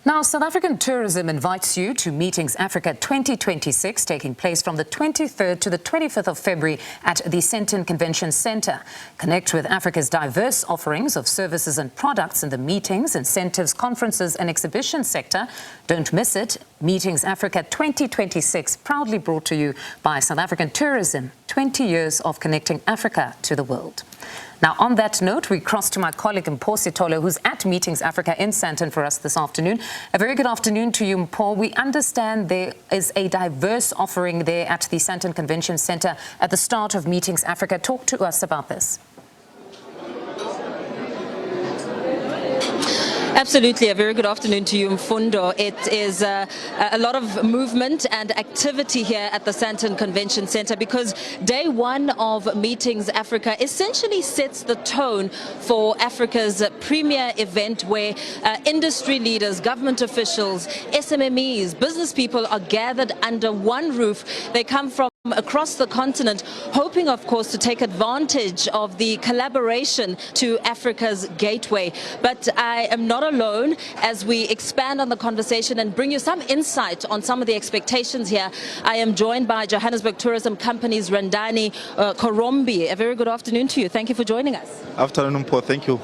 Now, South African Tourism invites you to Meetings Africa 2026, taking place from the 23rd to the 25th of February at the Sandton Convention Centre. Connect with Africa's diverse offerings of services and products in the meetings, incentives, conferences and exhibition sector. Don't miss it. Meetings Africa 2026, proudly brought to you by South African Tourism, 20 years of connecting Africa to the world. Now, on that note, we cross to my colleague Mpho Sithole, who's at Meetings Africa in Sandton for us this afternoon. A very good afternoon to you, Mpho. We understand there is a diverse offering there at the Sandton Convention Centre at the start of Meetings Africa. Talk to us about this. Absolutely. A very good afternoon to you, Mfundo. It is a lot of movement and activity here at the Sandton Convention Centre because day one of Meetings Africa essentially sets the tone for Africa's premier event where industry leaders, government officials, SMMEs, business people are gathered under one roof. They come from across the continent, hoping, of course, to take advantage of the collaboration to Africa's gateway. But I am not alone as we expand on the conversation and bring you some insight on some of the expectations here. I am joined by Johannesburg Tourism Company's Rendani Korombi. A very good afternoon to you. Thank you for joining us. Afternoon, Mpho. Thank you.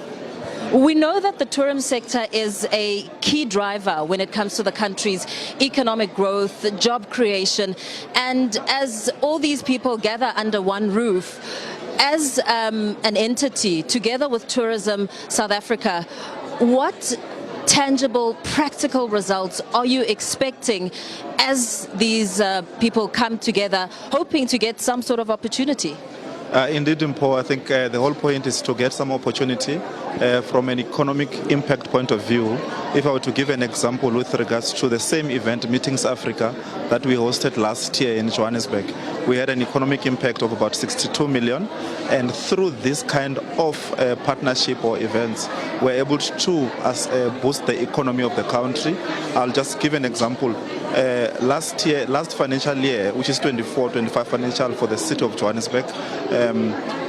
We know that the tourism sector is a key driver when it comes to the country's economic growth, job creation, and as all these people gather under one roof, as an entity, together with Tourism South Africa, what tangible, practical results are you expecting as these people come together, hoping to get some sort of opportunity? Indeed, Mpho, I think the whole point is to get some opportunity from an economic impact point of view. If I were to give an example with regards to the same event, Meetings Africa, that we hosted last year in Johannesburg, we had an economic impact of about 62 million. And through this kind of partnership or events, we're able to boost the economy of the country. I'll just give an example. Last financial year, which is 24-25 financial for the city of Johannesburg,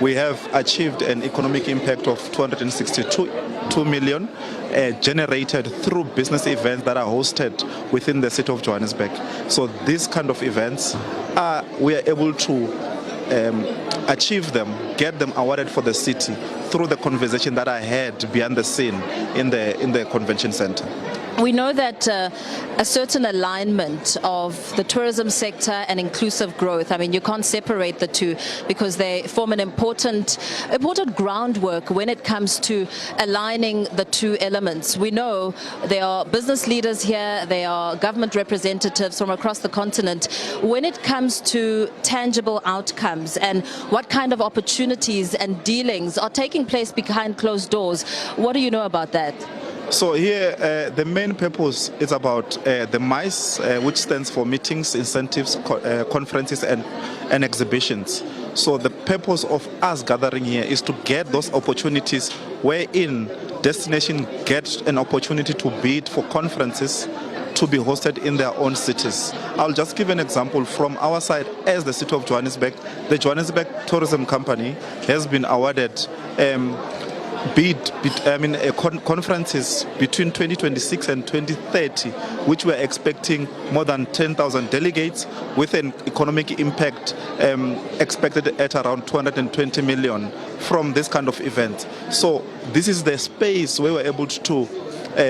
we have achieved an economic impact of 262 million generated through business events that are hosted within the city of Johannesburg. So these kind of events, we are able to achieve them, get them awarded for the city through the conversation that I had behind the scene in the convention center. We know that a certain alignment of the tourism sector and inclusive growth, I mean, you can't separate the two because they form an important groundwork when it comes to aligning the two elements. We know there are business leaders here, there are government representatives from across the continent. When it comes to tangible outcomes and what kind of opportunities and dealings are taking place behind closed doors, what do you know about that? So here, the main purpose is about the MICE, which stands for Meetings, Incentives, Conferences and Exhibitions. So the purpose of us gathering here is to get those opportunities wherein destination gets an opportunity to bid for conferences to be hosted in their own cities. I'll just give an example from our side as the city of Johannesburg. The Johannesburg Tourism Company has been awarded conferences between 2026 and 2030, which we're expecting more than 10,000 delegates with an economic impact expected at around 220 million from this kind of event. So this is the space where we're able to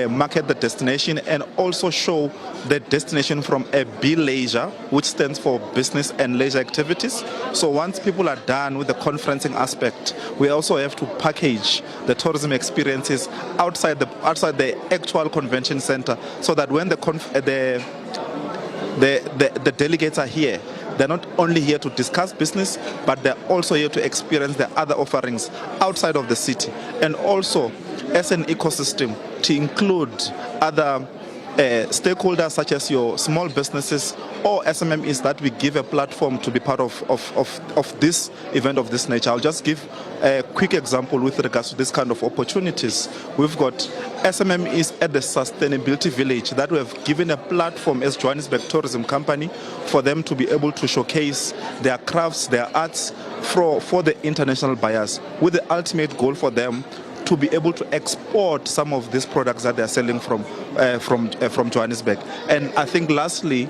market the destination and also show the destination from a B leisure, which stands for business and leisure activities. So once people are done with the conferencing aspect, we also have to package the tourism experiences outside the actual convention center, so that when the delegates are here, they're not only here to discuss business, but they're also here to experience the other offerings outside of the city, and also as an ecosystem to include other stakeholders such as your small businesses or SMMEs that we give a platform to be part of this event of this nature. I'll just give a quick example with regards to this kind of opportunities. We've got SMMEs at the Sustainability Village that we have given a platform as Johannesburg Tourism Company for them to be able to showcase their crafts, their arts for the international buyers, with the ultimate goal for them to be able to export some of these products that they're selling from Johannesburg. And I think lastly,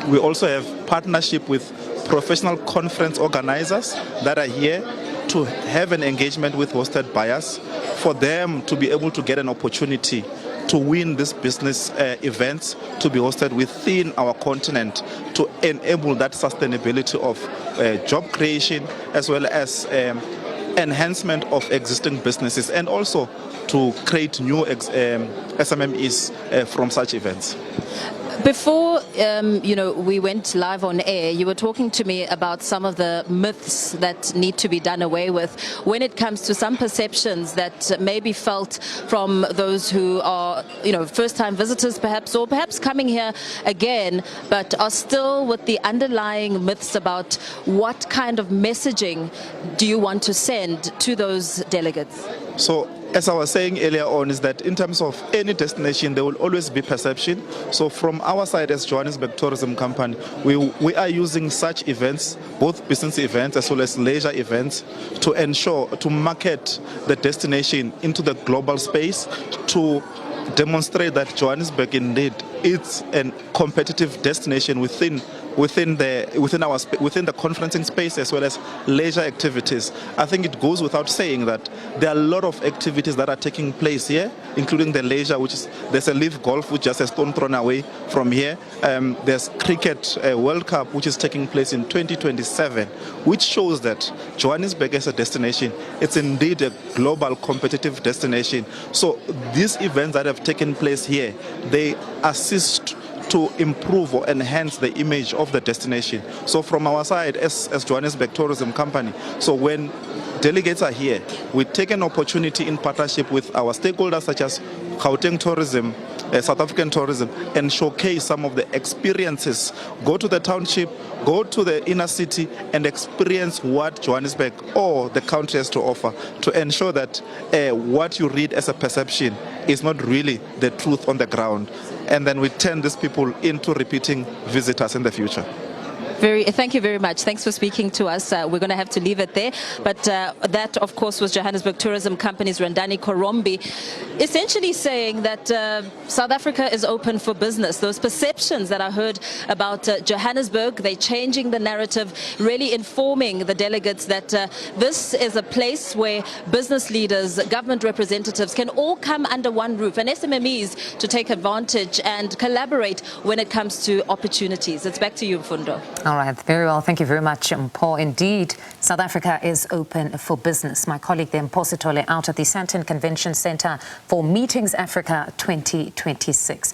we also have partnership with professional conference organizers that are here to have an engagement with hosted buyers for them to be able to get an opportunity to win these business events to be hosted within our continent to enable that sustainability of job creation as well as enhancement of existing businesses and also to create new SMMEs from such events. Before, we went live on air, you were talking to me about some of the myths that need to be done away with when it comes to some perceptions that may be felt from those who are, first-time visitors perhaps, or perhaps coming here again, but are still with the underlying myths about what kind of messaging do you want to send to those delegates? So, as I was saying earlier on, is that in terms of any destination, there will always be perception. So from our side as Johannesburg Tourism Company, we are using such events, both business events as well as leisure events, to ensure, to market the destination into the global space, to demonstrate that Johannesburg indeed is a competitive destination within the conferencing space as well as leisure activities. I think it goes without saying that there are a lot of activities that are taking place here, including the leisure, there's a Live Golf, which is a stone thrown away from here. There's Cricket World Cup, which is taking place in 2027, which shows that Johannesburg as a destination, it's indeed a global competitive destination. So these events that have taken place here, they assist to improve or enhance the image of the destination. So from our side as Johannesburg Tourism Company, so when delegates are here, we take an opportunity in partnership with our stakeholders such as Gauteng Tourism, South African Tourism, and showcase some of the experiences. Go to the township, go to the inner city and experience what Johannesburg or the country has to offer to ensure that what you read as a perception is not really the truth on the ground. And then we turn these people into repeating visitors in the future. Thank you very much. Thanks for speaking to us. We're going to have to leave it there. But that, of course, was Johannesburg Tourism Company's Randani Korombi, essentially saying that South Africa is open for business. Those perceptions that I heard about Johannesburg, they're changing the narrative, really informing the delegates that this is a place where business leaders, government representatives can all come under one roof, and SMMEs to take advantage and collaborate when it comes to opportunities. It's back to you, Mfundo. All right, very well. Thank you very much, Mpho. Indeed, South Africa is open for business. My colleague there, Mpho Sithole, out at the Sandton Convention Centre for Meetings Africa 2026.